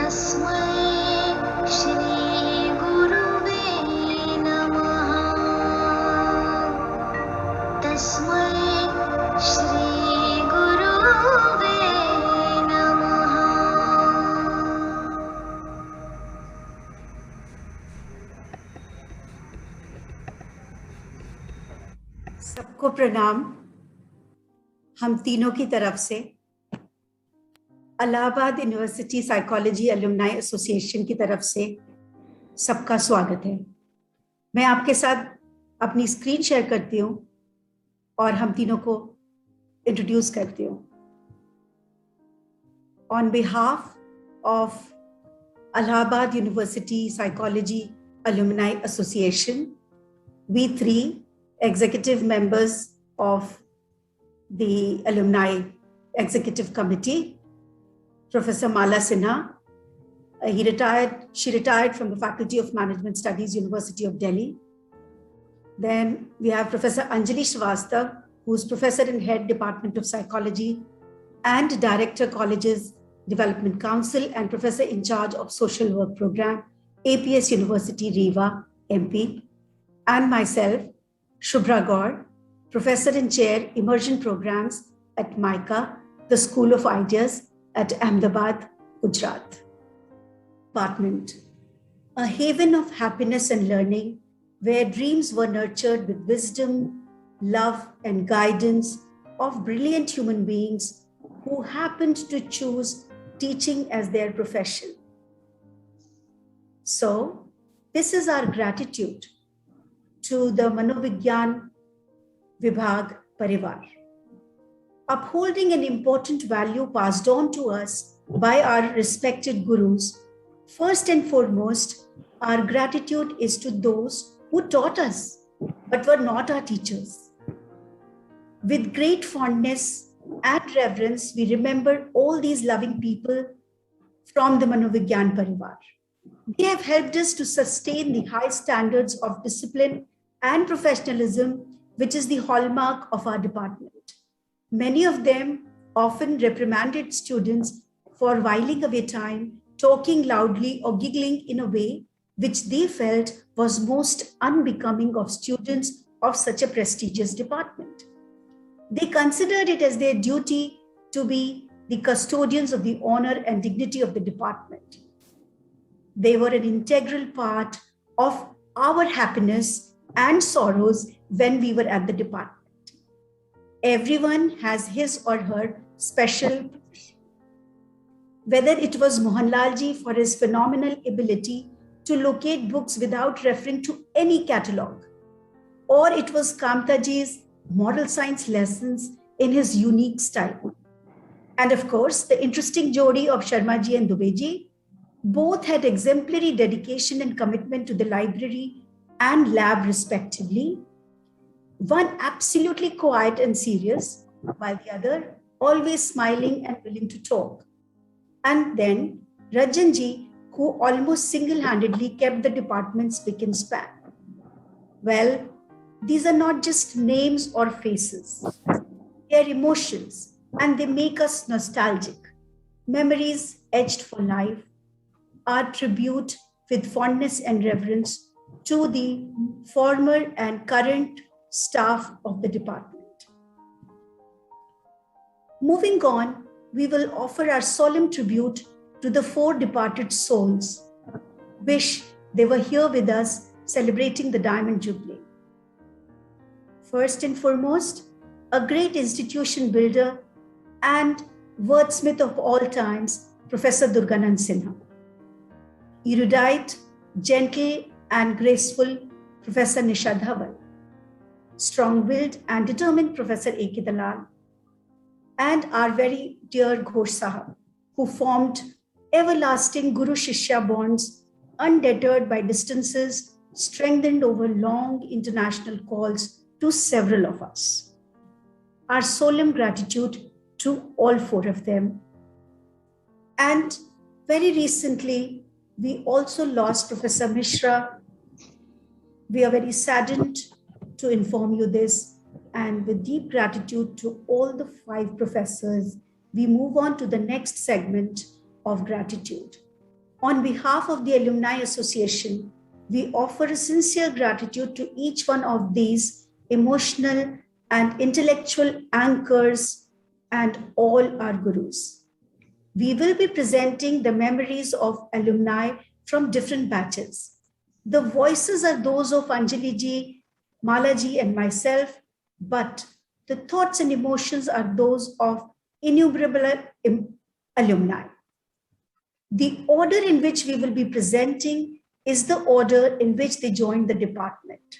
तस्मै श्री गुरुवे नमः। तस्मै श्री गुरुवे नमः। सबको प्रणाम। हम तीनों की तरफ से Allahabad university psychology alumni association की तरफ से सबका स्वागत है। मैं आपके साथ अपनी स्क्रीन शेयर करती हूँ और हम तीनों को इंट्रोड्यूस करती हूँ। On behalf of Allahabad university psychology alumni association, we three executive members of the alumni executive committee, Professor Mala Sinha, she retired from the Faculty of Management Studies, University of Delhi. Then we have Professor Anjali Srivastav, who is Professor and Head Department of Psychology and Director Colleges Development Council and Professor in charge of Social Work Program, APS University, Rewa, MP. And myself, Shubhra Gaur, Professor and Chair Immersion Programs at MICA, the School of Ideas at Ahmedabad, Gujarat. Department, a haven of happiness and learning where dreams were nurtured with wisdom, love, and guidance of brilliant human beings who happened to choose teaching as their profession. So, this is our gratitude to the Manovigyan Vibhag Parivar. Upholding an important value passed on to us by our respected gurus, first and foremost, our gratitude is to those who taught us but were not our teachers. With great fondness and reverence, we remember all these loving people from the Manovigyan Parivar. They have helped us to sustain the high standards of discipline and professionalism, which is the hallmark of our department. Many of them often reprimanded students for whiling away time, talking loudly or giggling in a way which they felt was most unbecoming of students of such a prestigious department. They considered it as their duty to be the custodians of the honor and dignity of the department. They were an integral part of our happiness and sorrows when we were at the department. Everyone has his or her special, whether it was Mohanlalji for his phenomenal ability to locate books without referring to any catalogue, or it was Kamtaji's moral science lessons in his unique style. And of course, the interesting jodi of Sharmaji and Dubeji, both had exemplary dedication and commitment to the library and lab respectively. One absolutely quiet and serious, while the other always smiling and willing to talk. And then Rajanji, who almost single-handedly kept the department spick and span. Well, these are not just names or faces. They are emotions, and they make us nostalgic. Memories etched for life, our tribute with fondness and reverence to the former and current staff of the department. Moving on, we will offer our solemn tribute to the four departed souls. Wish they were here with us celebrating the Diamond Jubilee. First and foremost, a great institution builder and wordsmith of all times, Professor Durganand Sinha. Erudite, gentle and graceful Professor Nishad Dhawan. Strong-willed and determined Professor A.K. Dalal, and our very dear Ghosh Sahab, who formed everlasting Guru-Shishya bonds, undeterred by distances, strengthened over long international calls to several of us. Our solemn gratitude to all four of them. And very recently, we also lost Professor Mishra. We are very saddened to inform you this, and with deep gratitude to all the 5 professors, we move on to the next segment of gratitude. On behalf of the Alumni Association, we offer a sincere gratitude to each one of these emotional and intellectual anchors and all our gurus. We will be presenting the memories of alumni from different batches. The voices are those of Anjali ji, Mala ji, and myself, but the thoughts and emotions are those of innumerable alumni. The order in which we will be presenting is the order in which they joined the department.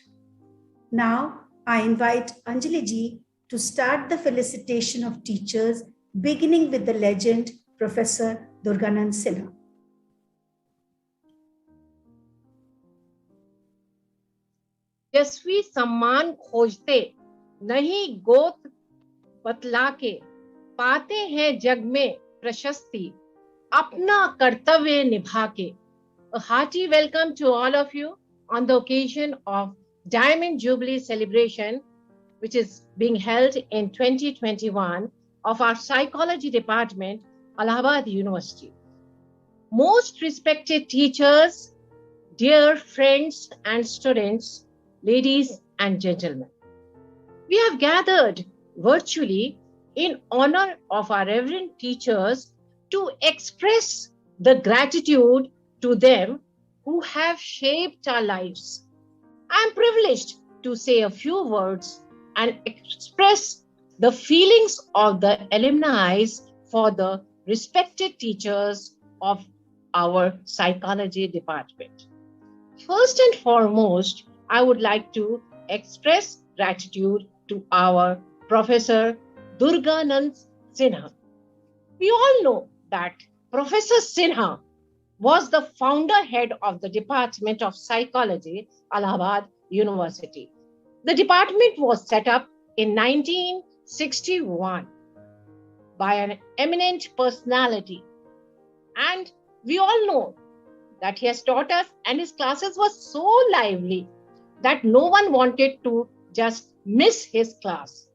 Now, I invite Anjali ji to start the felicitation of teachers, beginning with the legend, Professor Durganand Sinha. यशस्वी सम्मान खोजते नहीं गोत बतला के पाते हैं जग में प्रशस्ति अपना कर्तव्य निभा के. A hearty welcome to all of you on the occasion of Diamond Jubilee celebration, which is being held in 2021 of our Psychology Department, Allahabad University. Most respected teachers, dear friends and students, ladies and gentlemen, we have gathered virtually in honor of our reverend teachers to express the gratitude to them who have shaped our lives. I am privileged to say a few words and express the feelings of the alumni for the respected teachers of our psychology department. First and foremost, I would like to express gratitude to our Professor Durganand Sinha. We all know that Professor Sinha was the founder head of the Department of Psychology, Allahabad University. The department was set up in 1961 by an eminent personality. And we all know that he has taught us, and his classes were so lively that no one wanted to just miss his class.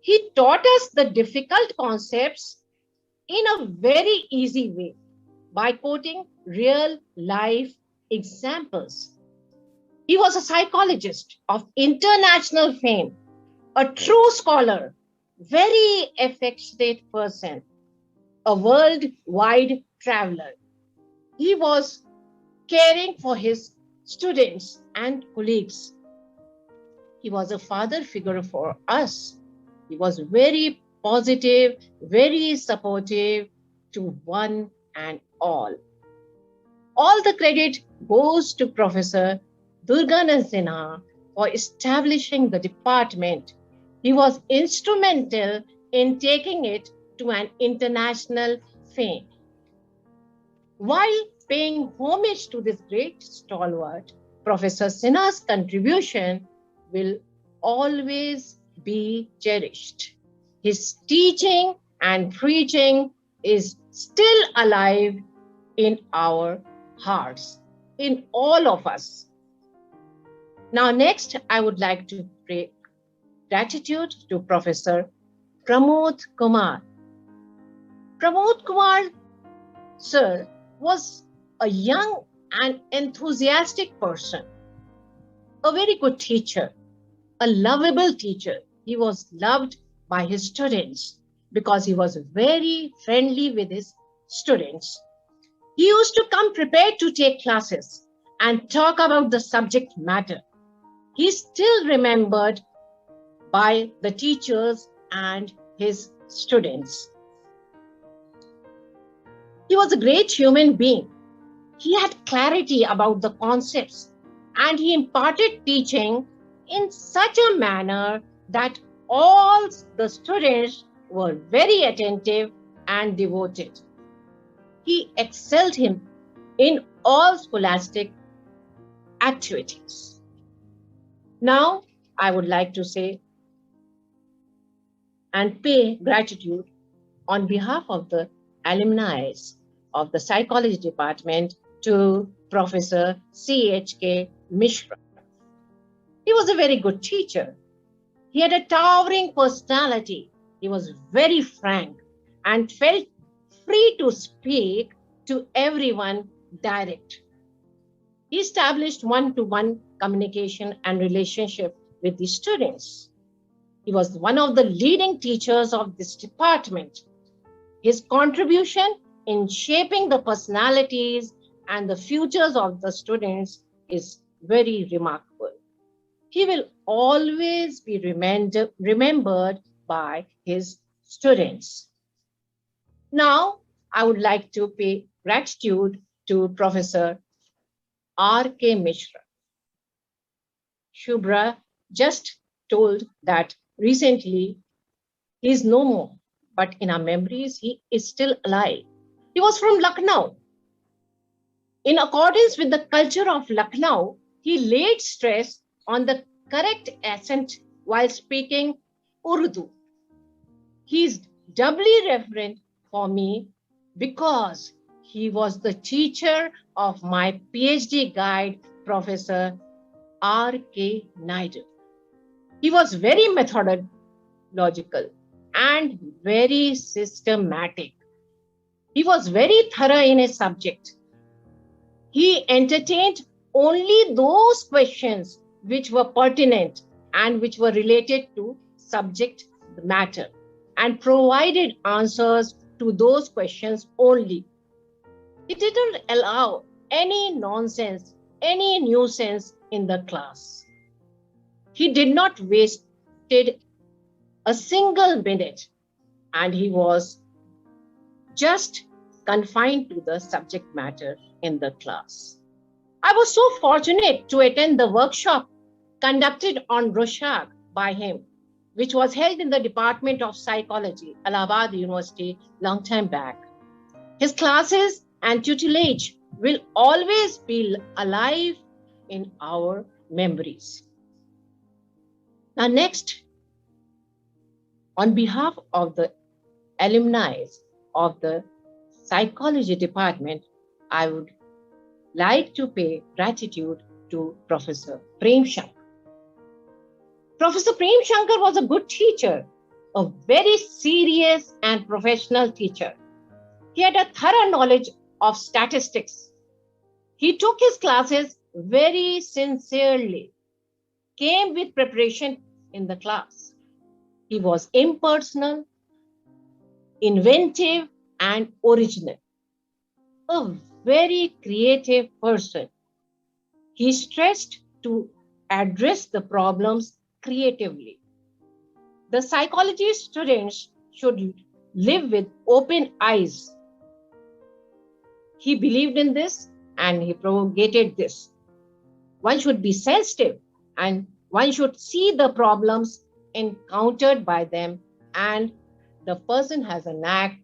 He taught us the difficult concepts in a very easy way by quoting real life examples. He was a psychologist of international fame, a true scholar, very affectionate person, a worldwide traveler. He was caring for his students and colleagues. He was a father figure for us. He was very positive, very supportive to one and all. All the credit goes to Professor Durganand Sinha for establishing the department. He was instrumental in taking it to an international fame. While paying homage to this great stalwart, Professor Sinha's contribution will always be cherished. His teaching and preaching is still alive in our hearts, in all of us. Now, next, I would like to pay gratitude to Professor Pramod Kumar. Pramod Kumar, sir, was a young and enthusiastic person, a very good teacher, a lovable teacher. He was loved by his students because he was very friendly with his students. He used to come prepared to take classes and talk about the subject matter. He is still remembered by the teachers and his students. He was a great human being. He had clarity about the concepts, and he imparted teaching in such a manner that all the students were very attentive and devoted. He excelled him in all scholastic activities. Now, I would like to say and pay gratitude on behalf of the alumni of the psychology department to Professor C.H.K. Mishra. He was a very good teacher. He had a towering personality. He was very frank and felt free to speak to everyone direct. He established one-to-one communication and relationship with the students. He was one of the leading teachers of this department. His contribution in shaping the personalities and the futures of the students is very remarkable. He will always be remembered by his students. Now, I would like to pay gratitude to Professor R.K. Mishra. Shubhra just told that recently he is no more, but in our memories, he is still alive. He was from Lucknow. In accordance with the culture of Lucknow, he laid stress on the correct accent while speaking Urdu. He is doubly reverent for me because he was the teacher of my PhD guide, Professor R.K. Naidu. He was very methodological and very systematic. He was very thorough in his subject. He entertained only those questions which were pertinent and which were related to subject matter and provided answers to those questions only. He didn't allow any nonsense, any nuisance in the class. He did not waste a single minute, and he was just confined to the subject matter in the class. I was so fortunate to attend the workshop conducted on Rorschach by him, which was held in the Department of Psychology, Allahabad University, long time back. His classes and tutelage will always be alive in our memories. Now next, on behalf of the alumni of the Psychology Department, I would like to pay gratitude to Professor Prem Shankar. Professor Prem Shankar was a good teacher, a very serious and professional teacher. He had a thorough knowledge of statistics. He took his classes very sincerely, came with preparation in the class. He was impersonal, inventive, and original. A very creative person. He stressed to address the problems creatively. The psychology students should live with open eyes. He believed in this and he propagated this. One should be sensitive and one should see the problems encountered by them, and the person has a knack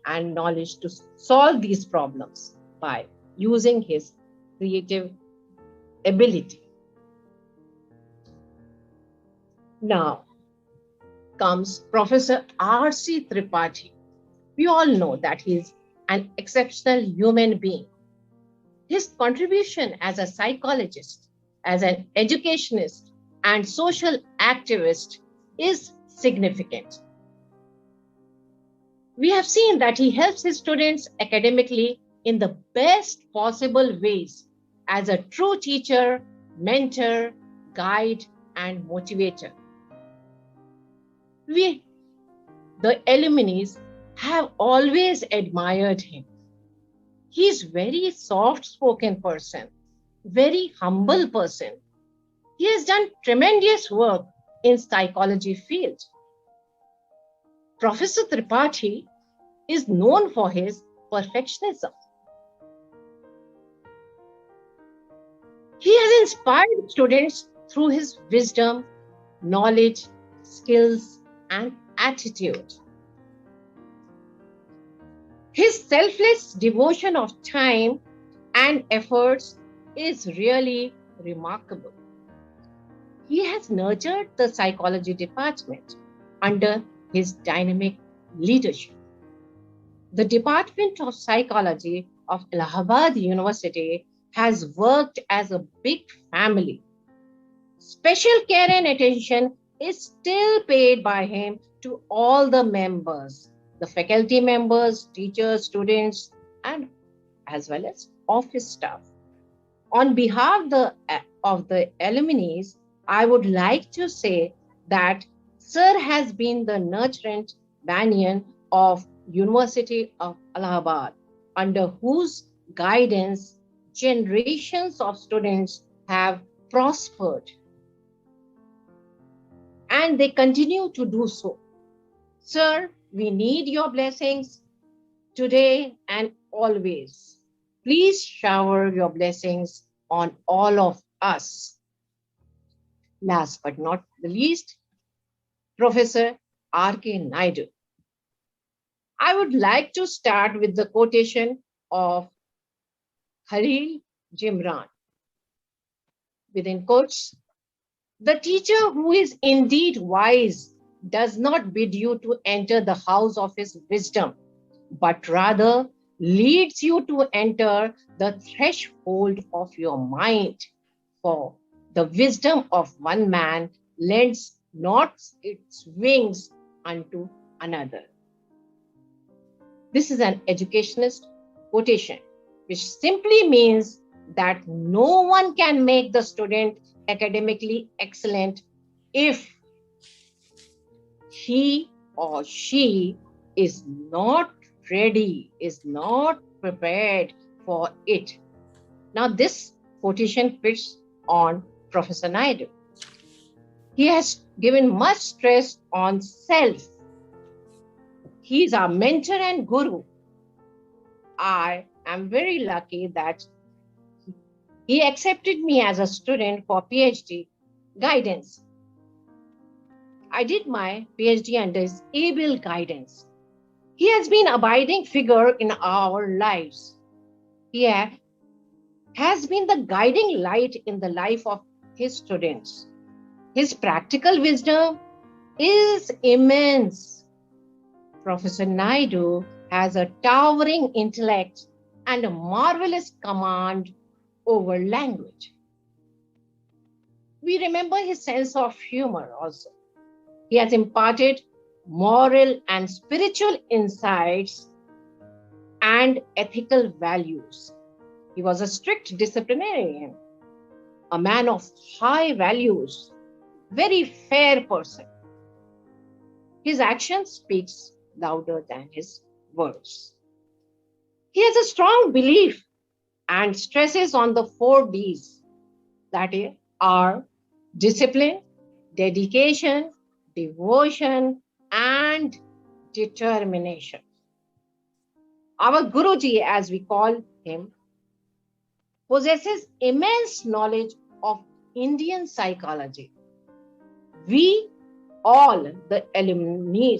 and knowledge to solve these problems by using his creative ability. Now comes Professor R.C. Tripathi. We all know that he is an exceptional human being. His contribution as a psychologist, as an educationist, and social activist is significant. We have seen that he helps his students academically in the best possible ways as a true teacher, mentor, guide, and motivator. We, the alumni, have always admired him. He is very soft-spoken person, very humble person. He has done tremendous work in psychology field. Professor Tripathi is known for his perfectionism. He has inspired students through his wisdom, knowledge, skills, and attitude. His selfless devotion of time and efforts is really remarkable. He has nurtured the psychology department under his dynamic leadership. The Department of Psychology of Allahabad University has worked as a big family. Special care and attention is still paid by him to all the members, the faculty members, teachers, students, and as well as office staff. On behalf of the alumni, I would like to say that Sir has been the nurturant banyan of University of Allahabad, under whose guidance generations of students have prospered, and they continue to do so. Sir, we need your blessings today and always. Please shower your blessings on all of us. Last but not the least, Professor R.K. Naidu. I would like to start with the quotation of Khalil Gibran. Within quotes, the teacher who is indeed wise does not bid you to enter the house of his wisdom, but rather leads you to enter the threshold of your mind. For the wisdom of one man lends not its wings unto another. This is an educationist quotation, which simply means that no one can make the student academically excellent if he or she is not ready, is not prepared for it. Now, this quotation fits on Professor Naidu. He has given much stress on self. He is our mentor and guru. I am very lucky that he accepted me as a student for PhD guidance. I did my PhD under his able guidance. He has been an abiding figure in our lives. He has been the guiding light in the life of his students. His practical wisdom is immense. Professor Naidu has a towering intellect and a marvelous command over language. We remember his sense of humor also. He has imparted moral and spiritual insights and ethical values. He was a strict disciplinarian, a man of high values, very fair person. His action speaks louder than his words. He has a strong belief and stresses on the 4 Ds, that are discipline, dedication, devotion, and determination. Our Guruji, as we call him, possesses immense knowledge of Indian psychology. We all, the alumni,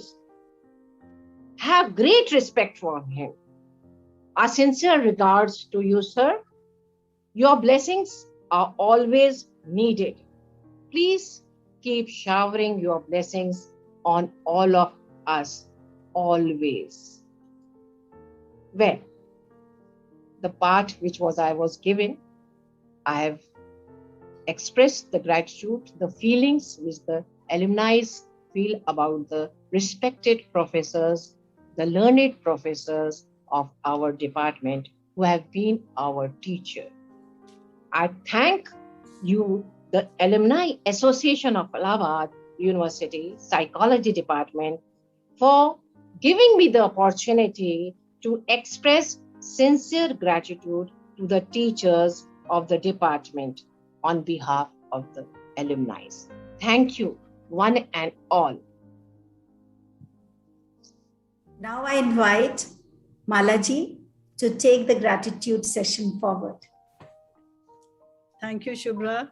have great respect for him. Our sincere regards to you, sir. Your blessings are always needed. Please keep showering your blessings on all of us, always. Well, the part which I was given, I have expressed the gratitude, the feelings which the alumni feel about the respected professors, the learned professors of our department who have been our teacher. I thank you, the Alumni Association of Allahabad University Psychology Department, for giving me the opportunity to express sincere gratitude to the teachers of the department on behalf of the alumni. Thank you, one and all. Now I invite Malaji to take the gratitude session forward. Thank you, Shubhra.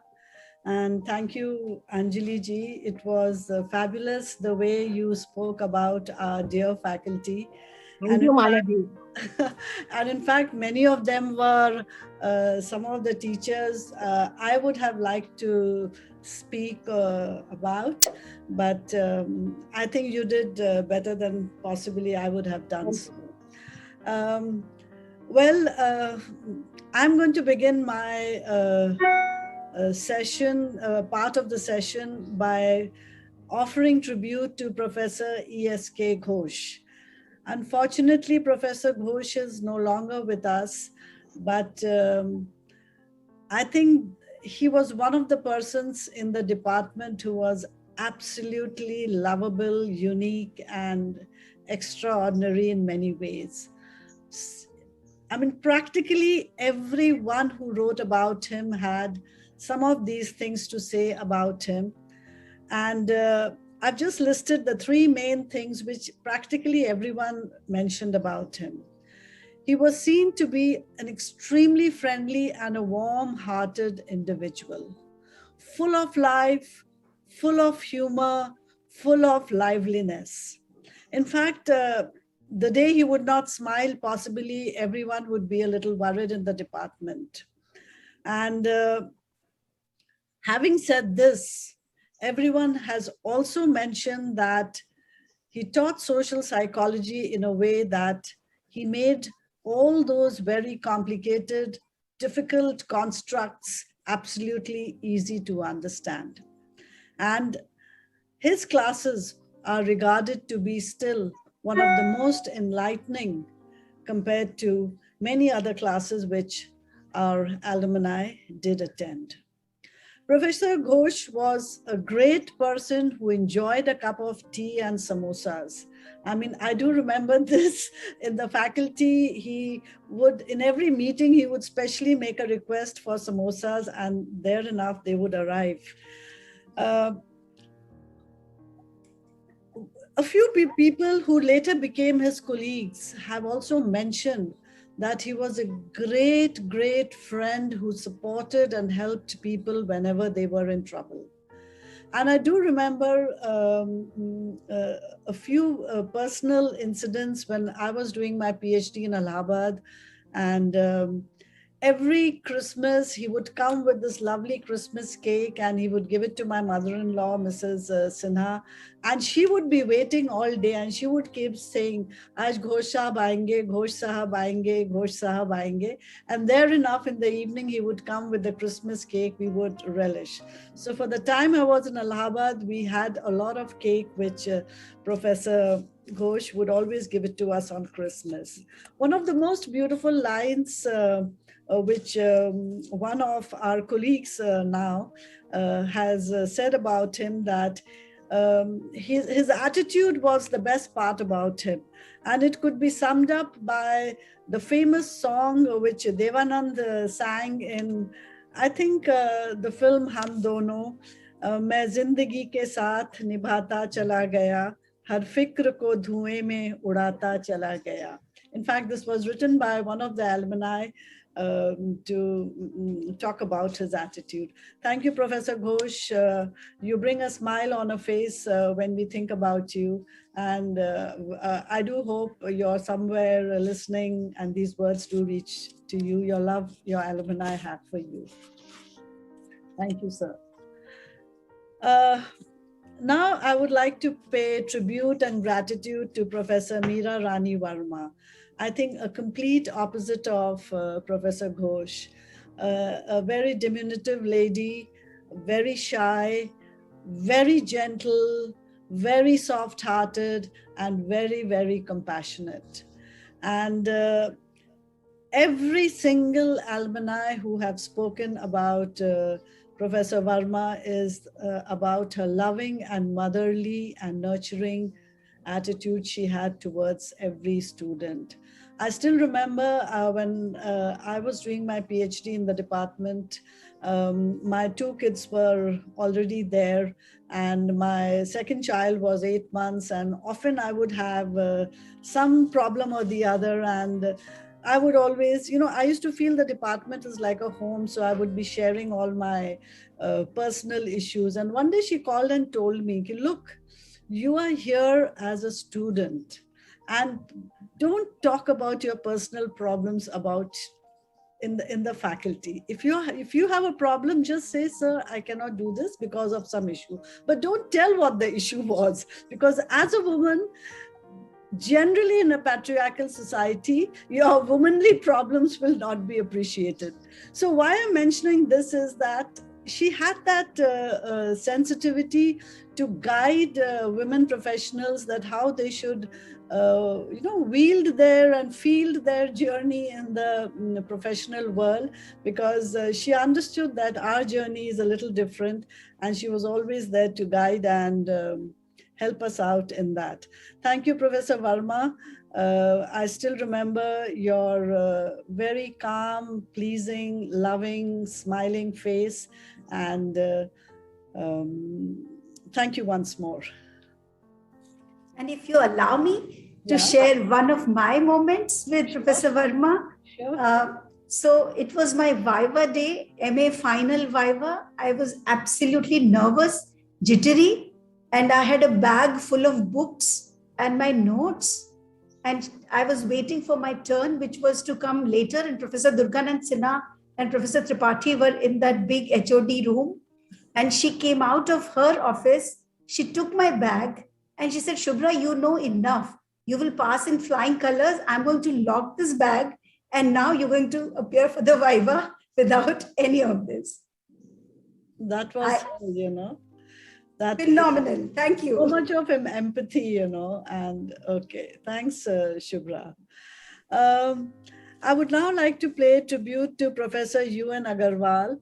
And thank you, Anjali ji. It was fabulous the way you spoke about our dear faculty. Thank you, Malaji. And in fact, many of them were some of the teachers I would have liked to speak about, but I think you did better than possibly I would have done so. I'm going to begin my session, part of the session, by offering tribute to Professor E.S.K. Ghosh. Unfortunately, Professor Ghosh is no longer with us, But I think he was one of the persons in the department who was absolutely lovable, unique, and extraordinary in many ways. I mean, practically everyone who wrote about him had some of these things to say about him. And I've just listed the three main things which practically everyone mentioned about him. He was seen to be an extremely friendly and a warm-hearted individual, full of life, full of humor, full of liveliness. In fact, the day he would not smile, possibly everyone would be a little worried in the department. And having said this, everyone has also mentioned that he taught social psychology in a way that he made all those very complicated, difficult constructs absolutely easy to understand. And his classes are regarded to be still one of the most enlightening compared to many other classes which our alumni did attend. Professor Ghosh was a great person who enjoyed a cup of tea and samosas. I mean, I do remember this in the faculty. He would, in every meeting, he would specially make a request for samosas, and there enough, they would arrive. A few people who later became his colleagues have also mentioned that he was a great, great friend who supported and helped people whenever they were in trouble. And I do remember a few personal incidents when I was doing my PhD in Allahabad. And every Christmas, he would come with this lovely Christmas cake and he would give it to my mother-in-law, Mrs. Sinha. And she would be waiting all day and she would keep saying, Aaj Ghosh Sahab aayenge, Ghosh Sahab aayenge, Ghosh Sahab aayenge. And there enough in the evening, he would come with the Christmas cake we would relish. So for the time I was in Allahabad, we had a lot of cake, which Professor Ghosh would always give it to us on Christmas. One of the most beautiful lines which one of our colleagues now has said about him, that his attitude was the best part about him. And it could be summed up by the famous song which Devanand sang in, I think, the film Hum Dono, मैं जिंदगी के साथ निभाता चला गया, हर फिक्र को धुएं में उड़ाता चला गया. In fact, this was written by one of the alumni to talk about his attitude. Thank you, Professor Ghosh. You bring a smile on a face when we think about you. And I do hope you're somewhere listening and these words do reach to you. Your love, your alumni have for you. Thank you, sir. Now I would like to pay tribute and gratitude to Professor Meera Rani Verma. I think a complete opposite of Professor Ghosh, a very diminutive lady, very shy, very gentle, very soft-hearted, and very, very compassionate. And every single alumni who have spoken about Professor Verma is about her loving and motherly and nurturing attitude she had towards every student. I still remember when I was doing my PhD in the department, my two kids were already there and my second child was 8 months, and often I would have some problem or the other, and I would always, I used to feel the department is like a home, so I would be sharing all my personal issues. And one day she called and told me, look, you are here as a student and don't talk about your personal problems in the faculty. If you have a problem, just say, sir, I cannot do this because of some issue. But don't tell what the issue was, because as a woman, generally in a patriarchal society, your womanly problems will not be appreciated. So why I'm mentioning this is that she had that sensitivity to guide women professionals, that how they should wheeled there and feel their journey in the professional world, because she understood that our journey is a little different, and she was always there to guide and help us out in that. Thank you, Professor Verma. I still remember your very calm, pleasing, loving, smiling face, and thank you once more. And if you allow me to share one of my moments with Professor Verma. Sure. So it was my Viva day, MA final Viva. I was absolutely nervous, jittery, and I had a bag full of books and my notes. And I was waiting for my turn, which was to come later. And Professor Durganand Sinha and Professor Tripathi were in that big HOD room. And she came out of her office. She took my bag and she said, Shubhra, you know enough. You will pass in flying colors. I'm going to lock this bag. And now you're going to appear for the Viva without any of this. That was, that phenomenal. Thank you. So much of empathy, and okay. Thanks, Shubhra. I would now like to pay tribute to Professor UN Agarwal,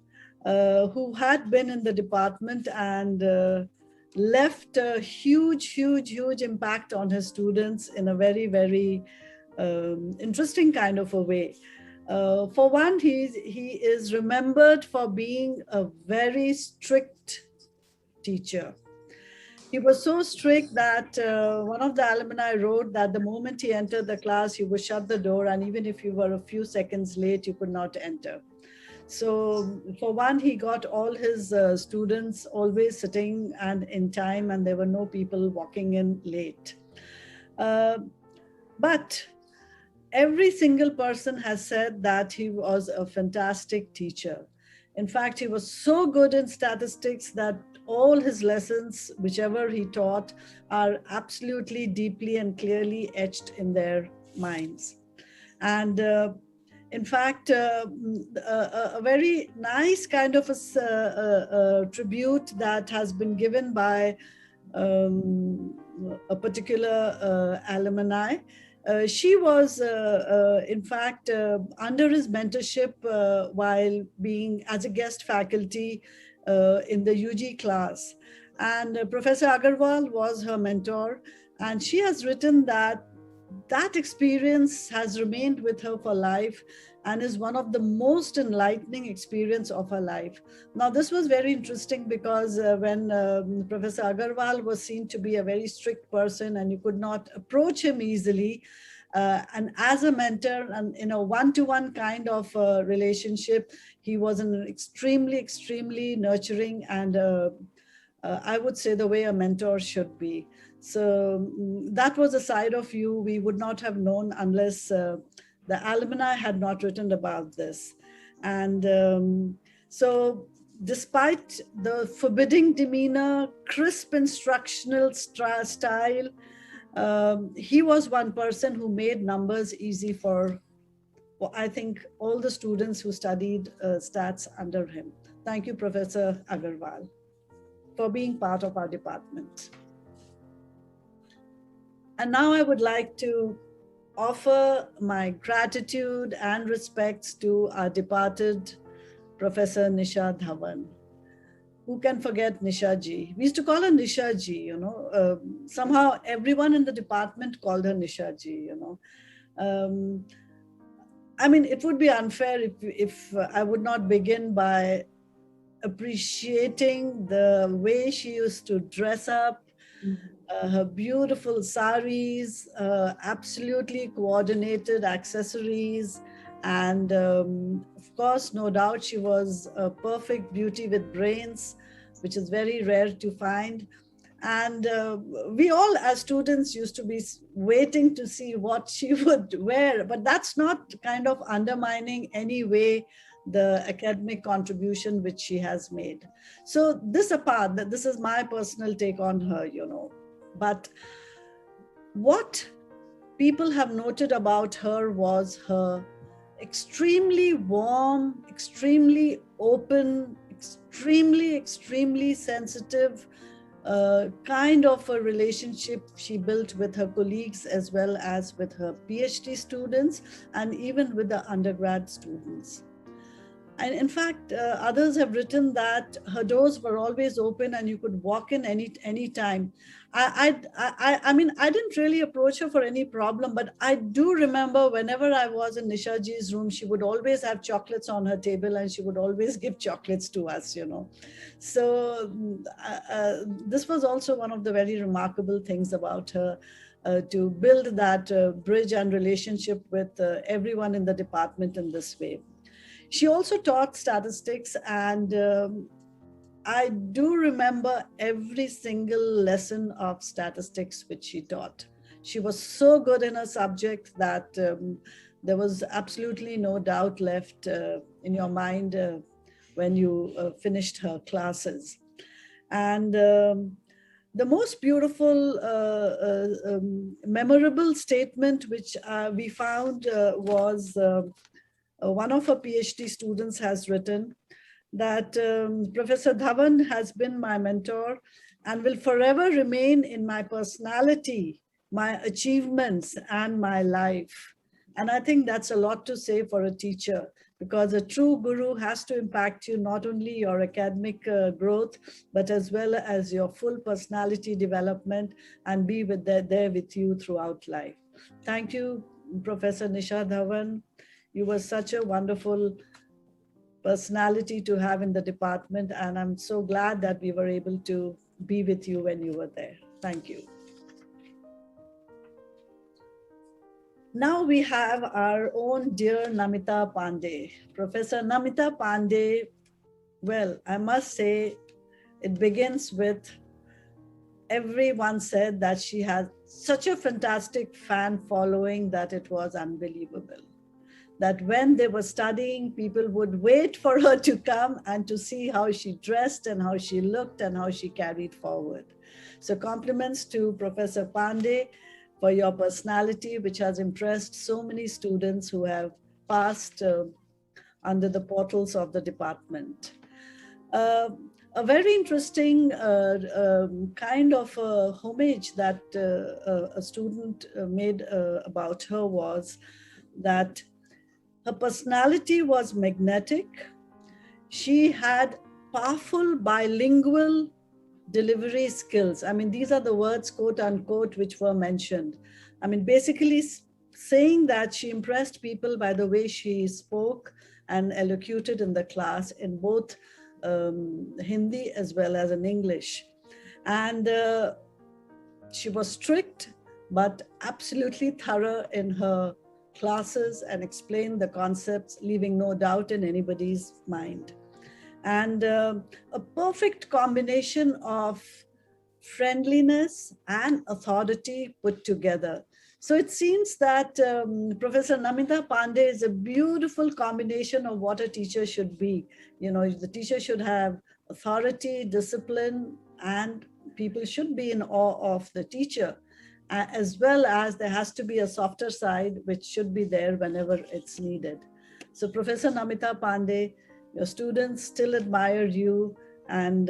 who had been in the department and left a huge impact on his students in a very, very interesting kind of a way. For one, he is remembered for being a very strict teacher. He was so strict that one of the alumni wrote that the moment he entered the class, he would shut the door, and even if you were a few seconds late, you could not enter. So for one, he got all his students always sitting and in time, and there were no people walking in late. But every single person has said that he was a fantastic teacher. In fact, he was so good in statistics that all his lessons, whichever he taught, are absolutely deeply and clearly etched in their minds. And in fact, a very nice kind of a tribute that has been given by a particular alumni. She was, in fact, under his mentorship while being as a guest faculty in the UG class. And Professor Agarwal was her mentor. And she has written that that experience has remained with her for life and is one of the most enlightening experience of her life. Now, this was very interesting because when Professor Agarwal was seen to be a very strict person and you could not approach him easily, and as a mentor and in a one-to-one kind of relationship, he was an extremely nurturing and I would say the way a mentor should be. So that was a side of you we would not have known unless the alumni had not written about this. And so despite the forbidding demeanor, crisp instructional style, he was one person who made numbers easy for, I think, all the students who studied stats under him. Thank you, Professor Agarwal, for being part of our department. And now I would like to offer my gratitude and respects to our departed Professor Nisha Dhawan. Who can forget Nisha ji? We used to call her Nisha ji, somehow everyone in the department called her Nisha ji, I mean, it would be unfair if I would not begin by appreciating the way she used to dress up, her beautiful saris, absolutely coordinated accessories, and of course, no doubt she was a perfect beauty with brains, which is very rare to find. And we all as students used to be waiting to see what she would wear, but that's not kind of undermining any way the academic contribution which she has made. So this apart, that this is my personal take on her, but what people have noted about her was her extremely warm, extremely open, extremely sensitive, kind of a relationship she built with her colleagues as well as with her PhD students and even with the undergrad students. And in fact, others have written that her doors were always open and you could walk in any time. I mean, I didn't really approach her for any problem, but I do remember whenever I was in Nishaji's room, she would always have chocolates on her table and she would always give chocolates to us, you know. So this was also one of the very remarkable things about her, to build that bridge and relationship with everyone in the department in this way. She also taught statistics, and I do remember every single lesson of statistics which she taught. She was so good in her subject that there was absolutely no doubt left in your mind when you finished her classes. And the most beautiful, memorable statement which we found was one of her PhD students has written that Professor Dhawan has been my mentor and will forever remain in my personality, my achievements, and my life. And I think that's a lot to say for a teacher, because a true guru has to impact you, not only your academic growth, but as well as your full personality development, and be there with you throughout life. Thank you, Professor Nisha Dhawan. You were such a wonderful personality to have in the department, and I'm so glad that we were able to be with you when you were there. Thank you. Now we have our own dear Namita Pandey. Professor Namita Pandey, well, I must say it begins with everyone said that she has such a fantastic fan following that it was unbelievable. That when they were studying, people would wait for her to come and to see how she dressed and how she looked and how she carried forward. So compliments to Professor Pandey for your personality, which has impressed so many students who have passed under the portals of the department. A very interesting kind of homage that a student made about her was that her personality was magnetic. She had powerful bilingual delivery skills. I mean, these are the words, quote unquote, which were mentioned. I mean, basically saying that she impressed people by the way she spoke and elocuted in the class in both Hindi as well as in English. And she was strict, but absolutely thorough in her classes and explained the concepts, leaving no doubt in anybody's mind. And a perfect combination of friendliness and authority put together. So it seems that Professor Namita Pandey is a beautiful combination of what a teacher should be. You know, the teacher should have authority, discipline, and people should be in awe of the teacher. As well as there has to be a softer side, which should be there whenever it's needed. So Professor Namita Pandey, your students still admire you, and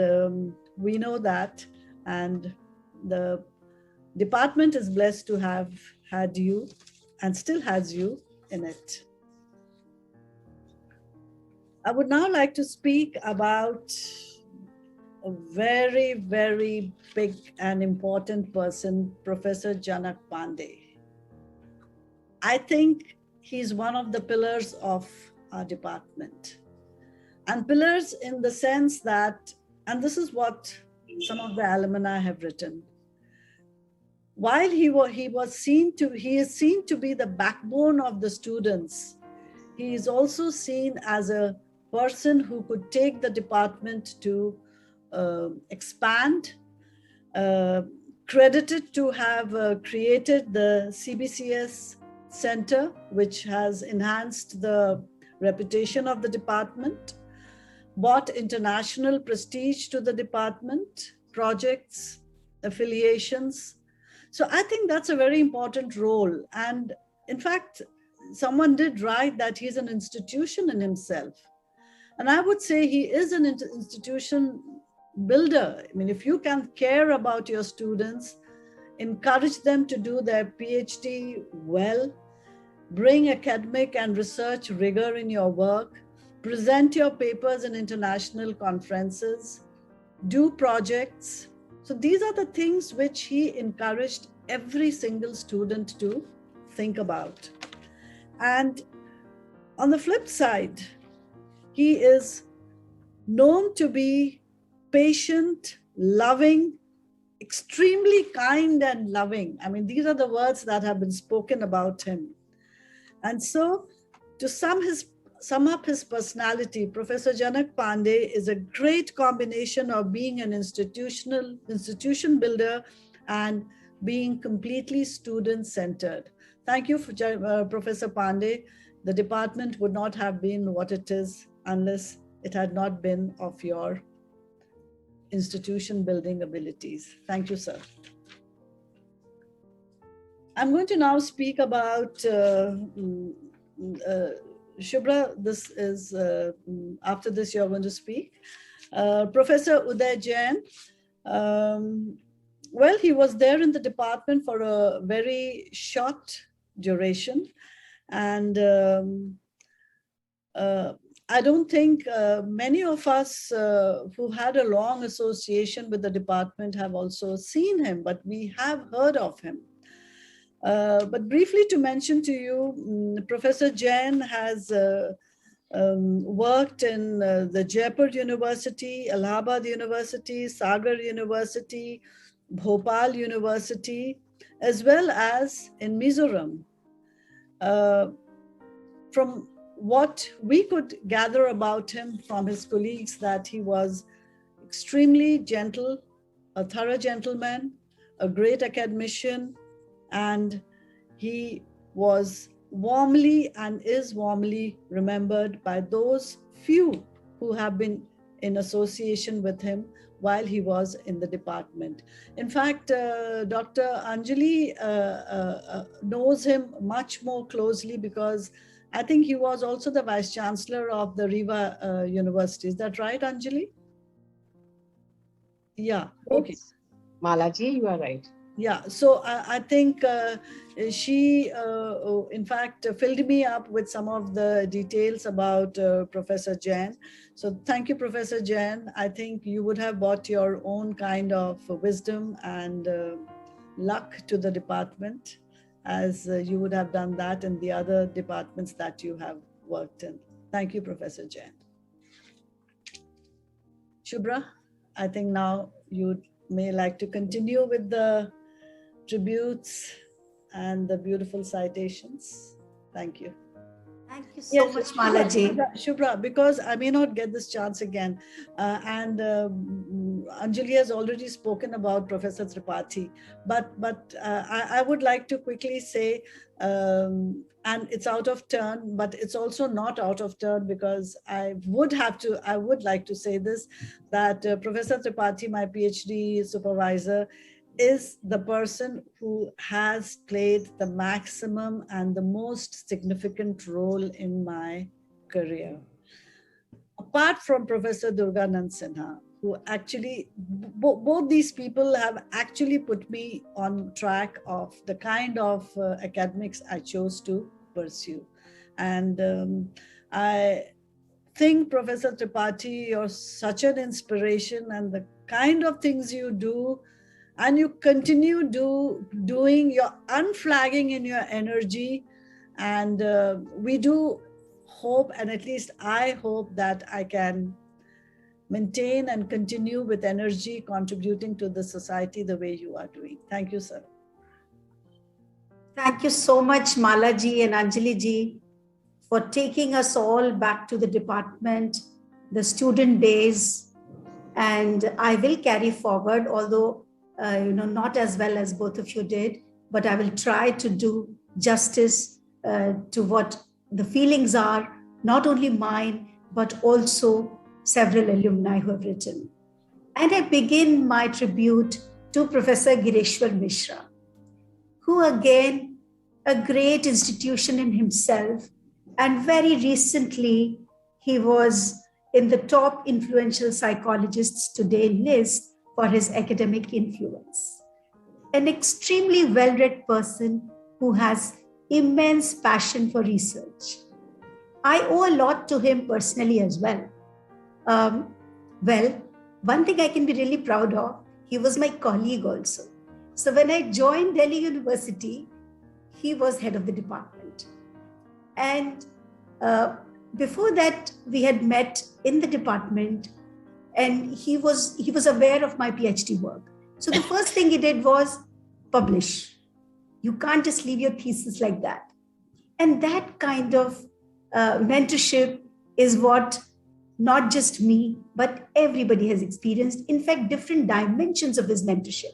we know that, and the department is blessed to have had you and still has you in it. I would now like to speak about a very, very big and important person, Professor Janak Pandey. I think he's one of the pillars of our department. And pillars in the sense that, and this is what some of the alumni have written, while he is seen to be the backbone of the students, he is also seen as a person who could take the department to expand, credited to have created the CBCS Center, which has enhanced the reputation of the department, brought international prestige to the department, projects, affiliations. So I think that's a very important role. And in fact, someone did write that he's an institution in himself. And I would say he is an institution builder. I mean, if you can care about your students, encourage them to do their PhD well, bring academic and research rigor in your work, present your papers in international conferences, do projects. So these are the things which he encouraged every single student to think about. And on the flip side, he is known to be patient, loving, extremely kind and loving. I mean, these are the words that have been spoken about him. And so to sum up his personality, Professor Janak Pandey is a great combination of being an institution builder and being completely student-centered. Thank you, Professor Pandey. The department would not have been what it is unless it had not been of your institution building abilities. Thank you, sir. I'm going to now speak about Shubhra. This is, after this you're going to speak. Professor Uday Jain. Well, he was there in the department for a very short duration. And I don't think many of us who had a long association with the department have also seen him, but we have heard of him. But briefly to mention to you, Professor Jain has worked in the Jaipur University, Allahabad University, Sagar University, Bhopal University, as well as in Mizoram. From what we could gather about him from his colleagues, that he was extremely gentle, a thorough gentleman, a great academician, and he was warmly and is warmly remembered by those few who have been in association with him while he was in the department. In fact, Dr. Anjali knows him much more closely because I think he was also the Vice Chancellor of the Riva University. Is that right, Anjali? Yeah, okay. Malaji, you are right. Yeah, so I think she, in fact, filled me up with some of the details about Professor Jain. So thank you, Professor Jain. I think you would have brought your own kind of wisdom and luck to the department, as you would have done that in the other departments that you have worked in. Thank you, Professor Jain. Shubhra, I think now you may like to continue with the tributes and the beautiful citations. Thank you. Thank you so much, Malaji. Shubhra, because I may not get this chance again, and Anjali has already spoken about Professor Tripathi, but I would like to quickly say, and it's out of turn, but it's also not out of turn because I would like to say this, that Professor Tripathi, my PhD supervisor, is the person who has played the maximum and the most significant role in my career. Apart from Professor Durganand Sinha, who actually, both these people have actually put me on track of the kind of academics I chose to pursue. And I think, Professor Tripathi, you're such an inspiration, and the kind of things you do, and you continue doing, you're unflagging in your energy. And we do hope, and at least I hope, that I can maintain and continue with energy, contributing to the society the way you are doing. Thank you, sir. Thank you so much, Malaji and Anjali ji, for taking us all back to the department, the student days. And I will carry forward, although not as well as both of you did, but I will try to do justice to what the feelings are, not only mine, but also several alumni who have written. And I begin my tribute to Professor Gireshwar Mishra, who again, a great institution in himself. And very recently, he was in the top influential psychologists today list for his academic influence. An extremely well-read person who has immense passion for research. I owe a lot to him personally as well. Well, one thing I can be really proud of, he was my colleague also. So when I joined Delhi University, he was head of the department. And before that, we had met in the department, and he was aware of my PhD work. So the first thing he did was publish. You can't just leave your thesis like that. And that kind of mentorship is what not just me, but everybody has experienced. In fact, different dimensions of his mentorship.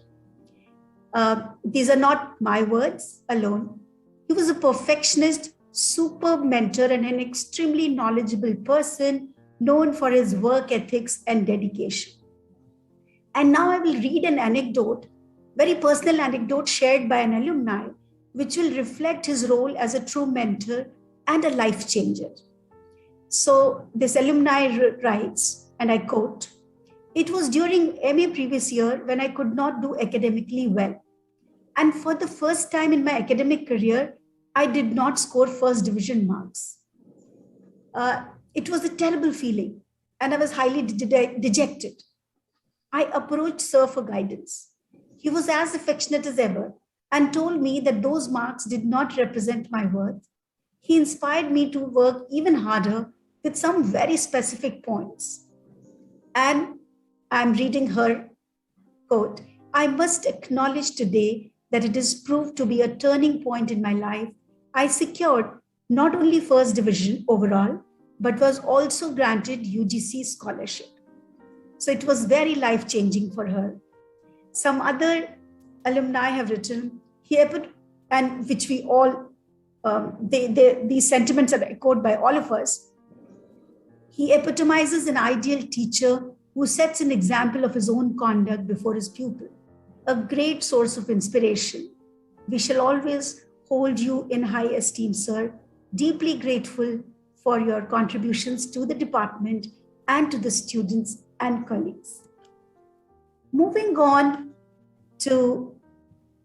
These are not my words alone. He was a perfectionist, superb mentor, and an extremely knowledgeable person known for his work ethics and dedication. And now I will read an anecdote, very personal anecdote shared by an alumni, which will reflect his role as a true mentor and a life changer. So this alumni writes, and I quote, "It was during MA previous year when I could not do academically well. And for the first time in my academic career, I did not score first division marks. It was a terrible feeling, and I was highly dejected. I approached Sir for guidance. He was as affectionate as ever and told me that those marks did not represent my worth. He inspired me to work even harder with some very specific points." And I'm reading her quote, "I must acknowledge today that it is proved to be a turning point in my life. I secured not only first division overall, but was also granted UGC scholarship." So it was very life-changing for her. Some other alumni have written, and which we all, these sentiments are echoed by all of us. He epitomizes an ideal teacher who sets an example of his own conduct before his pupil. A great source of inspiration. We shall always hold you in high esteem, sir. Deeply grateful for your contributions to the department and to the students and colleagues. Moving on to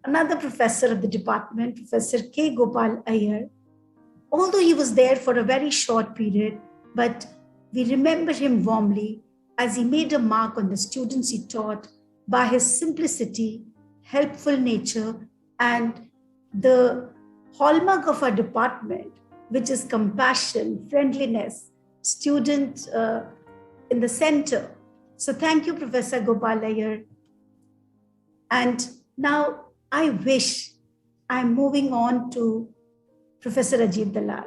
another professor of the department, Professor K. Gopal Iyer. Although he was there for a very short period, but we remember him warmly as he made a mark on the students he taught by his simplicity, helpful nature, and the hallmark of our department, which is compassion, friendliness, student in the center. So thank you, Professor Gopal Iyer. And now I'm moving on to Professor Ajit Dalal.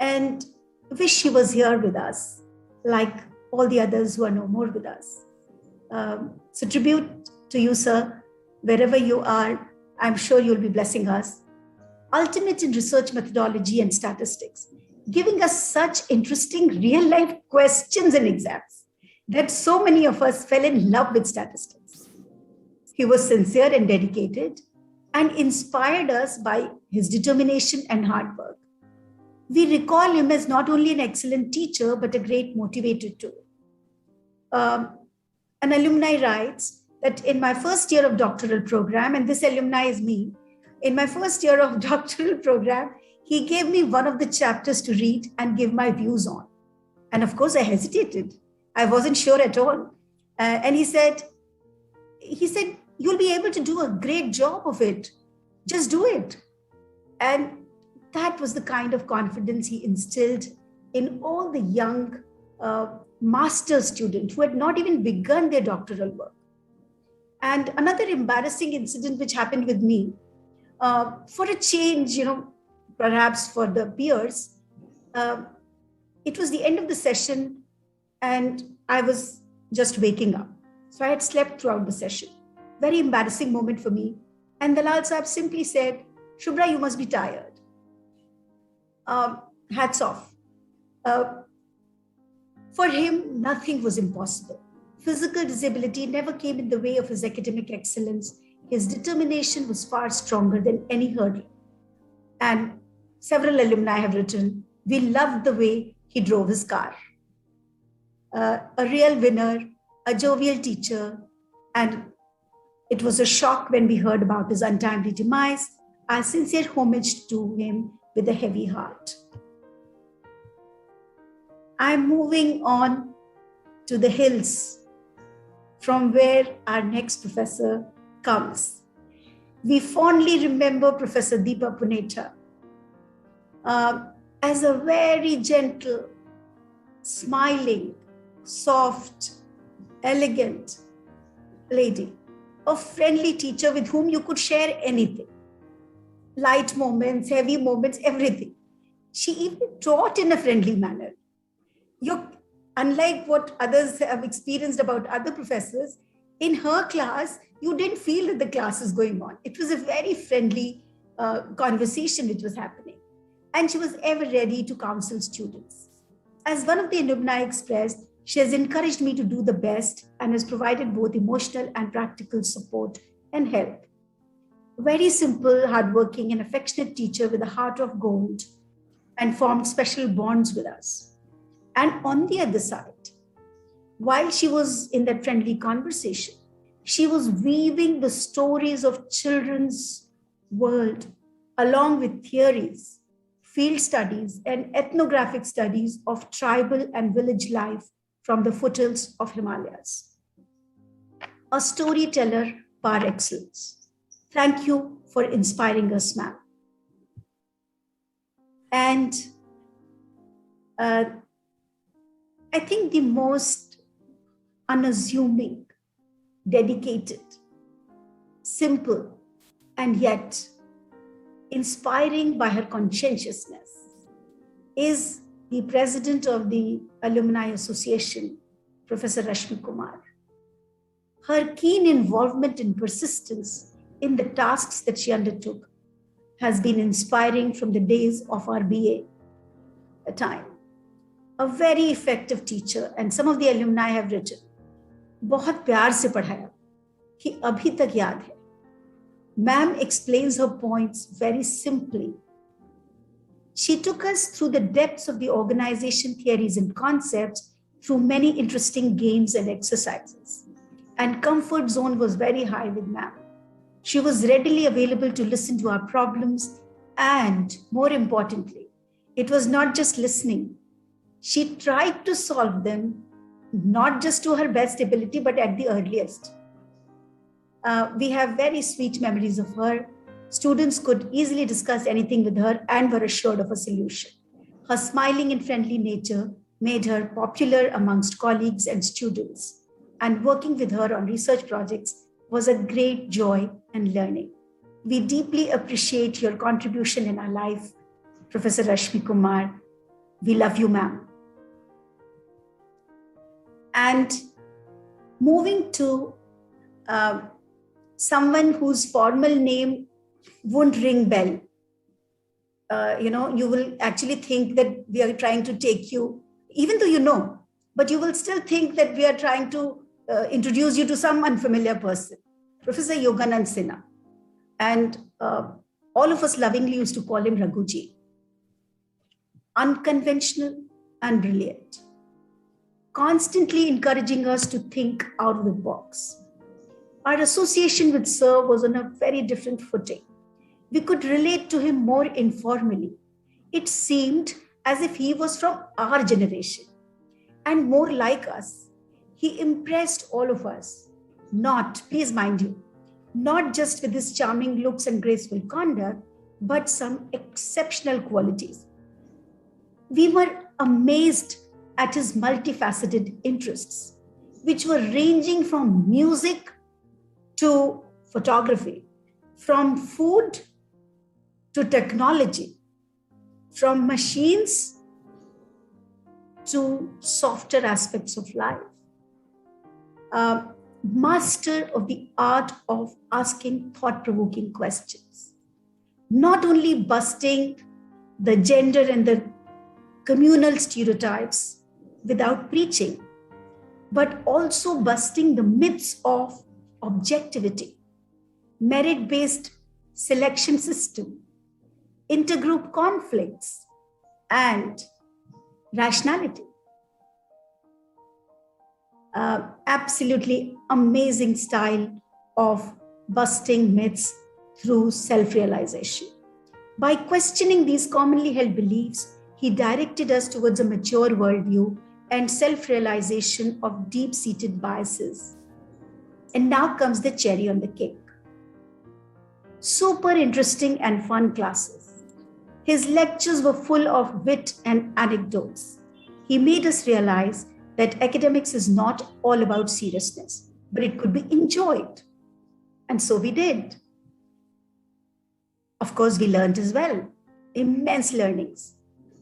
And wish he was here with us, like all the others who are no more with us. So tribute to you, sir, wherever you are. I'm sure you'll be blessing us. Ultimate in research methodology and statistics, giving us such interesting real-life questions in exams that so many of us fell in love with statistics. He was sincere and dedicated and inspired us by his determination and hard work. We recall him as not only an excellent teacher, but a great motivator too. An alumni writes that in my first year of doctoral program, and this alumni is me, in my first year of doctoral program, he gave me one of the chapters to read and give my views on. And of course, I hesitated. I wasn't sure at all. And he said, "You'll be able to do a great job of it. Just do it." And that was the kind of confidence he instilled in all the young master's students who had not even begun their doctoral work. And another embarrassing incident which happened with me, for a change, perhaps for the peers, it was the end of the session and I was just waking up. So I had slept throughout the session. Very embarrassing moment for me. And Dalal Sahab simply said, "Shubhra, you must be tired." Hats off. For him, nothing was impossible. Physical disability never came in the way of his academic excellence. His determination was far stronger than any hurdle. And several alumni have written, We loved the way he drove his car. A real winner, a jovial teacher, and it was a shock when we heard about his untimely demise. Our sincere homage to him with a heavy heart. I'm moving on to the hills from where our next professor comes. We fondly remember Professor Deepa Punetha as a very gentle, smiling, soft, elegant lady, a friendly teacher with whom you could share anything. Light moments, heavy moments, everything. She even taught in a friendly manner. Unlike what others have experienced about other professors, in her class, you didn't feel that the class is going on. It was a very friendly conversation which was happening. And she was ever ready to counsel students. As one of the alumni expressed, she has encouraged me to do the best and has provided both emotional and practical support and help. Very simple, hardworking, and affectionate teacher with a heart of gold, and formed special bonds with us. And on the other side, while she was in that friendly conversation, she was weaving the stories of children's world along with theories, field studies, and ethnographic studies of tribal and village life from the foothills of Himalayas. A storyteller par excellence. Thank you for inspiring us, ma'am. And I think the most unassuming, dedicated, simple, and yet inspiring by her conscientiousness is the president of the Alumni Association, Professor Rashmi Kumar. Her keen involvement and persistence in the tasks that she undertook has been inspiring from the days of our BA time. A very effective teacher, and some of the alumni have written, बहुत प्यार से पढ़ाया कि अभी तक याद है. Ma'am explains her points very simply. She took us through the depths of the organization theories and concepts through many interesting games and exercises. And comfort zone was very high with ma'am. She was readily available to listen to our problems, and more importantly, it was not just listening. She tried to solve them, not just to her best ability, but at the earliest. We have very sweet memories of her. Students could easily discuss anything with her and were assured of a solution. Her smiling and friendly nature made her popular amongst colleagues and students, and working with her on research projects was a great joy and learning. We deeply appreciate your contribution in our life, Professor Rashmi Kumar. We love you, ma'am. And moving to someone whose formal name won't ring bell. You will actually think that we are trying to take you, even though you know, but you will still think that we are trying to introduce you to some unfamiliar person, Professor Yoganand Sinha. And all of us lovingly used to call him Raghuji. Unconventional and brilliant, constantly encouraging us to think out of the box. Our association with Sir was on a very different footing. We could relate to him more informally. It seemed as if he was from our generation and more like us. He impressed all of us, please mind you, not just with his charming looks and graceful conduct, but some exceptional qualities. We were amazed at his multifaceted interests, which were ranging from music to photography, from food to technology, from machines to softer aspects of life. Master of the art of asking thought-provoking questions, not only busting the gender and the communal stereotypes without preaching, but also busting the myths of objectivity, merit-based selection system, intergroup conflicts, and rationality. Absolutely amazing style of busting myths through self-realization. By questioning these commonly held beliefs, he directed us towards a mature worldview and self-realization of deep-seated biases. And now comes the cherry on the cake. Super interesting and fun classes. His lectures were full of wit and anecdotes. He made us realize that academics is not all about seriousness, but it could be enjoyed. And so we did. Of course, we learned as well. Immense learnings.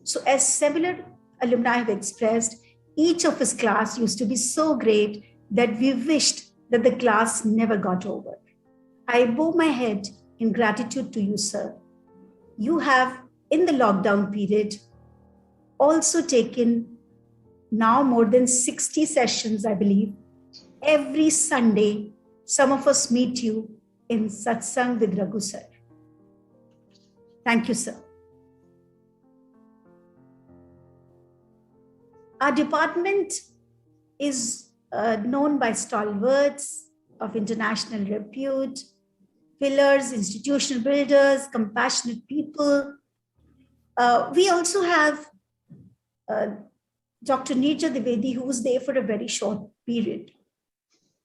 So as several alumni have expressed, each of his class used to be so great that we wished that the class never got over. I bow my head in gratitude to you, sir. You have, in the lockdown period, also taken now more than 60 sessions, I believe. Every Sunday, some of us meet you in Satsang with Raghu sir. Thank you, sir. Our department is known by stalwarts of international repute, pillars, institutional builders, compassionate people. We also have Dr. Neerja Dwivedi, who was there for a very short period.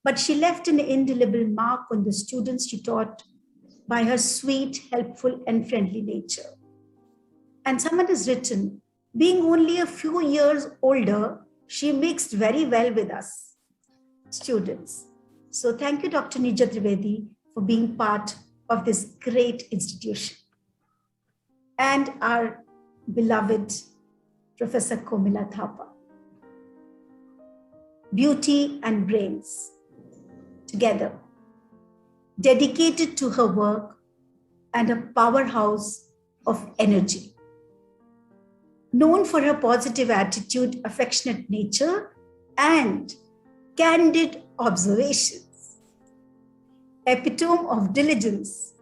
But she left an indelible mark on the students she taught by her sweet, helpful, and friendly nature. And someone has written, being only a few years older, she mixed very well with us students. So thank you, Dr. Neerja Dwivedi, for being part of this great institution. And our beloved Professor Komila Thapa. Beauty and brains together, dedicated to her work and a powerhouse of energy. Known for her positive attitude, affectionate nature, and candid observations. Epitome of diligence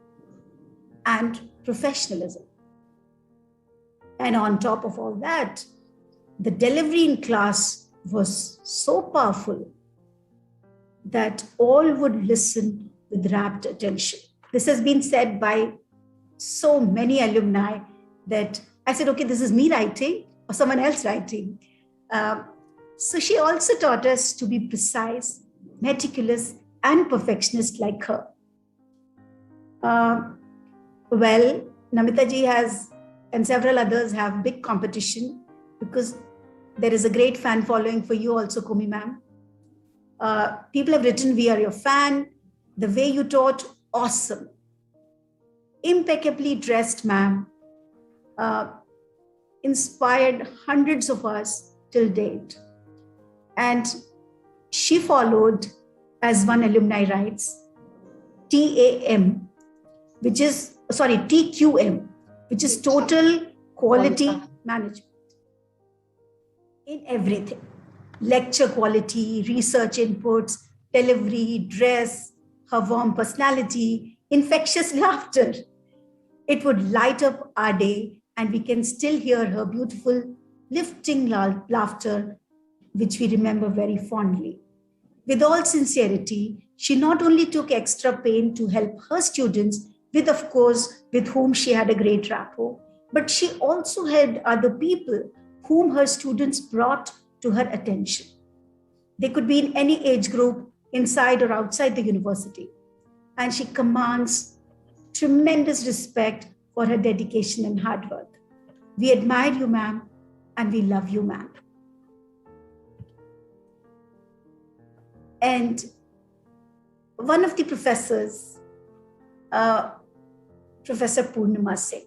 and professionalism. And on top of all that, the delivery in class was so powerful that all would listen with rapt attention. This has been said by so many alumni that I said, okay, this is me writing or someone else writing. So she also taught us to be precise, meticulous, and perfectionist like her. Well, Namita ji has, and several others have big competition because there is a great fan following for you also, Kumi ma'am. People have written, we are your fan. The way you taught, awesome. Impeccably dressed ma'am. Inspired hundreds of us till date. And she followed, as one alumni writes, TQM, which is total quality management in everything. Lecture quality, research inputs, delivery, dress, her warm personality, infectious laughter. It would light up our day, and we can still hear her beautiful, lifting laughter, which we remember very fondly. With all sincerity, she not only took extra pain to help her students, with whom she had a great rapport, but she also had other people whom her students brought to her attention. They could be in any age group, inside or outside the university. And she commands tremendous respect for her dedication and hard work. We admire you, ma'am, and we love you, ma'am. And one of the professors, Professor Purnima Singh.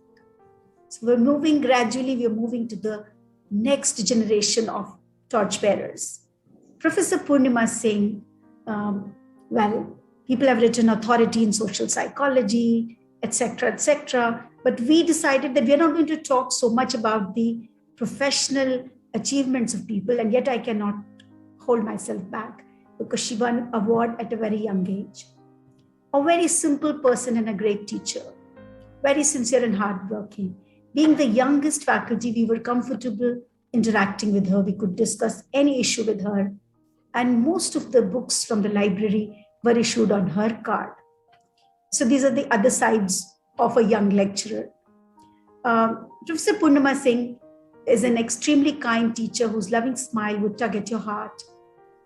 So we're moving to the next generation of torchbearers. Professor Purnima Singh, people have written authority in social psychology, etc. But we decided that we're not going to talk so much about the professional achievements of people, and yet I cannot hold myself back because she won an award at a very young age. A very simple person and a great teacher, very sincere and hardworking, Being the youngest faculty, we were comfortable interacting with her. We could discuss any issue with her. And most of the books from the library were issued on her card. So these are the other sides of a young lecturer. Professor Purnima Singh is an extremely kind teacher whose loving smile would tug at your heart.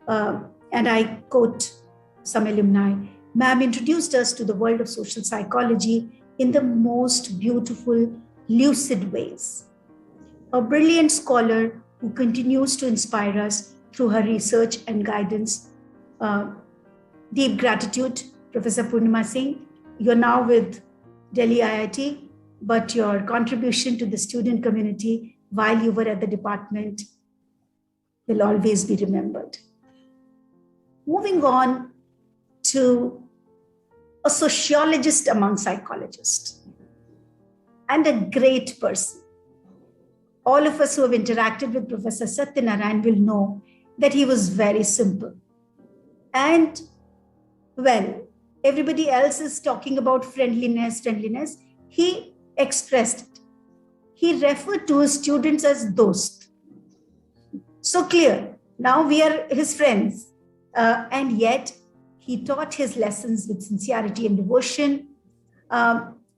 And I quote some alumni, "Ma'am introduced us to the world of social psychology in the most beautiful, lucid ways. A brilliant scholar who continues to inspire us through her research and guidance. Deep gratitude, Professor Purnima Singh. You're now with Delhi IIT, but your contribution to the student community while you were at the department will always be remembered." Moving on to a sociologist among psychologists and a great person. All of us who have interacted with Professor Satyanarayan will know that he was very simple. And, well, everybody else is talking about friendliness. He expressed it. He referred to his students as dost. So clear. Now we are his friends. And yet, he taught his lessons with sincerity and devotion.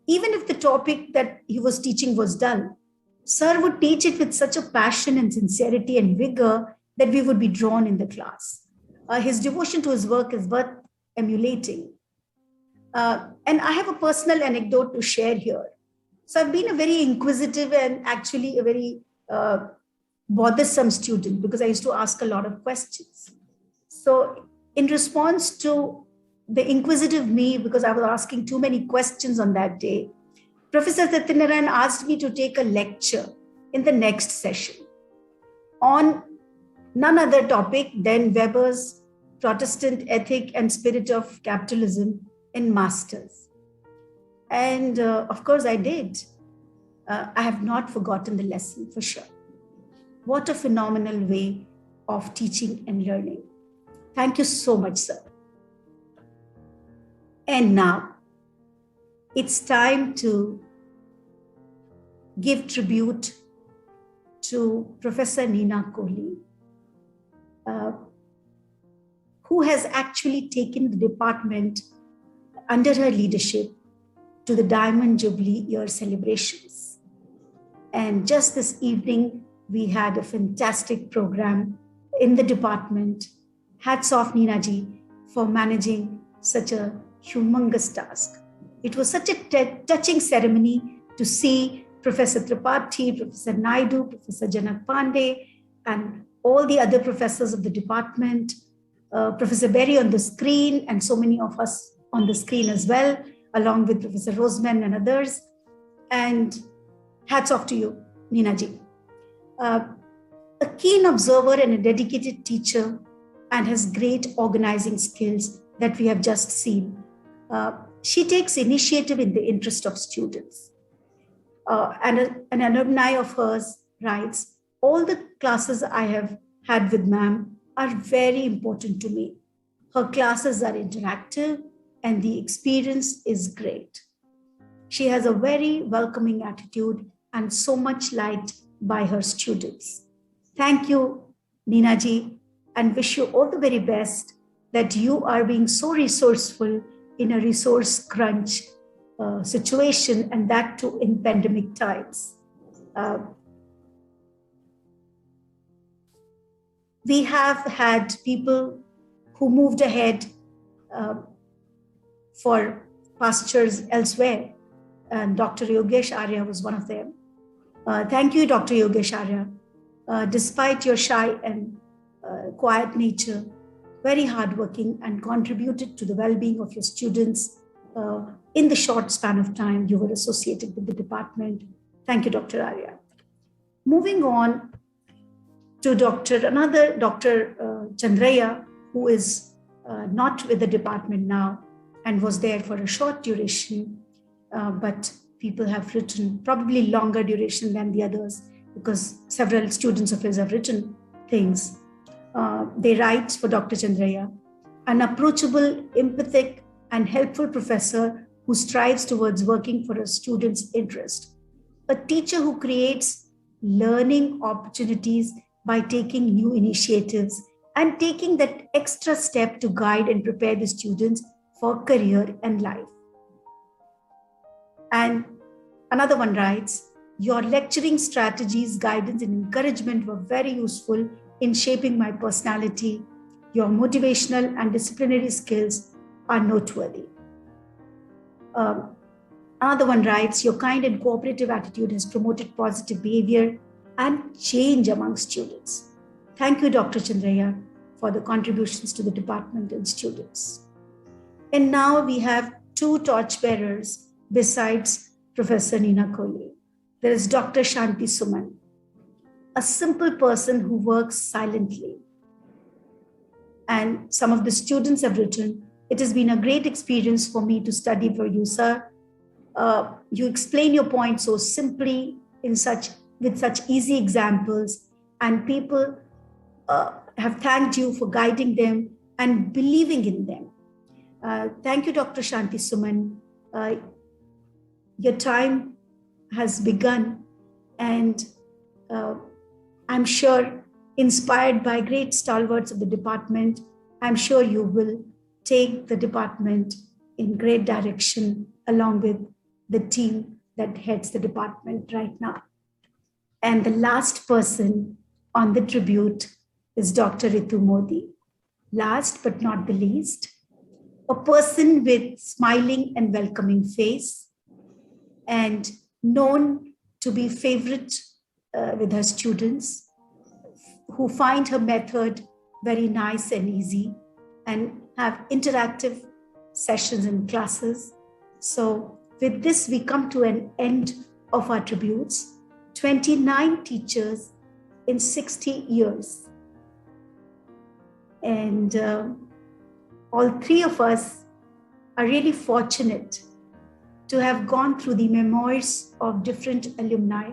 Even if the topic that he was teaching was dull, Sir would teach it with such a passion and sincerity and vigor that we would be drawn in the class. His devotion to his work is worth emulating. And I have a personal anecdote to share here. So I've been a very inquisitive and actually a very bothersome student because I used to ask a lot of questions. So in response to the inquisitive me, because I was asking too many questions on that day, Professor Satyanarayan asked me to take a lecture in the next session on none other topic than Weber's Protestant Ethic and Spirit of Capitalism in Masters. And of course I did. I have not forgotten the lesson for sure. What a phenomenal way of teaching and learning. Thank you so much, sir. And now it's time to give tribute to Professor Neena Kohli, who has actually taken the department under her leadership to the Diamond Jubilee Year celebrations. And just this evening, we had a fantastic program in the department. Hats off, Neena ji, for managing such a humongous task. It was such a touching ceremony to see Professor Tripathi, Professor Naidu, Professor Janak Pandey, and all the other professors of the department, Professor Berry on the screen, and so many of us on the screen as well, along with Professor Roseman and others. And hats off to you, Neena ji. A keen observer and a dedicated teacher, and has great organizing skills that we have just seen. She takes initiative in the interest of students. And an alumni of hers writes, "All the classes I have had with ma'am are very important to me. Her classes are interactive and the experience is great. She has a very welcoming attitude and so much liked by her students." Thank you, Neena ji, and wish you all the very best that you are being so resourceful in a resource crunch situation, and that too in pandemic times. We have had people who moved ahead for pastures elsewhere, and Dr. Yogesh Arya was one of them. Thank you, Dr. Yogesh Arya. Despite your shy and quiet nature, very hardworking, and contributed to the well-being of your students in the short span of time you were associated with the department. Thank you, Dr. Arya. Moving on to another Dr. Chandraya, who is not with the department now and was there for a short duration, but people have written probably longer duration than the others because several students of his have written things. They write for Dr. Chandraya, "An approachable, empathic, and helpful professor who strives towards working for a student's interest. a teacher who creates learning opportunities by taking new initiatives and taking that extra step to guide and prepare the students for career and life. And another one writes, your lecturing strategies, guidance, and encouragement were very useful in shaping my personality. Your motivational and disciplinary skills are noteworthy. Another one writes, your kind and cooperative attitude has promoted positive behavior and change among students. Thank you, Dr. Chandraya, for the contributions to the department and students. And now we have two torchbearers besides Professor Nina Kohli. There is Dr. Shanti Suman, a simple person who works silently. And some of the students have written, it has been a great experience for me to study for you, sir. You explain your point so simply with such easy examples, and people have thanked you for guiding them and believing in them. Thank you, Dr. Shanti Suman. Your time has begun, and I'm sure, inspired by great stalwarts of the department, I'm sure you will take the department in great direction along with the team that heads the department right now. And the last person on the tribute is Dr. Ritu Modi. Last but not the least, a person with smiling and welcoming face and known to be favorite with her students, who find her method very nice and easy and have interactive sessions and classes. So with this, we come to an end of our tributes. 29 teachers in 60 years. And all three of us are really fortunate to have gone through the memoirs of different alumni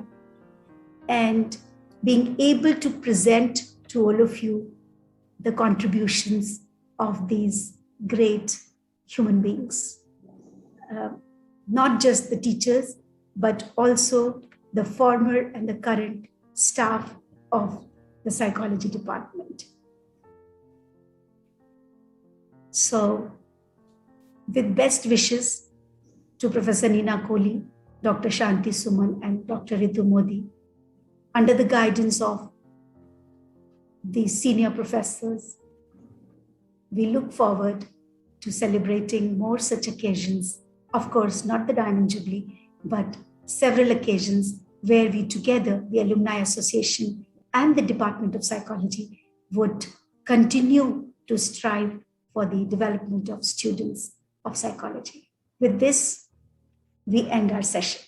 and being able to present to all of you the contributions of these great human beings. Not just the teachers, but also the former and the current staff of the psychology department. So, with best wishes to Professor Nina Kohli, Dr. Shanti Suman, and Dr. Ritu Modi, under the guidance of the senior professors, we look forward to celebrating more such occasions. Of course, not the Diamond Jubilee, but several occasions where we together, the Alumni Association and the Department of Psychology, would continue to strive for the development of students of psychology. With this, we end our session.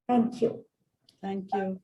Thank you. Thank you.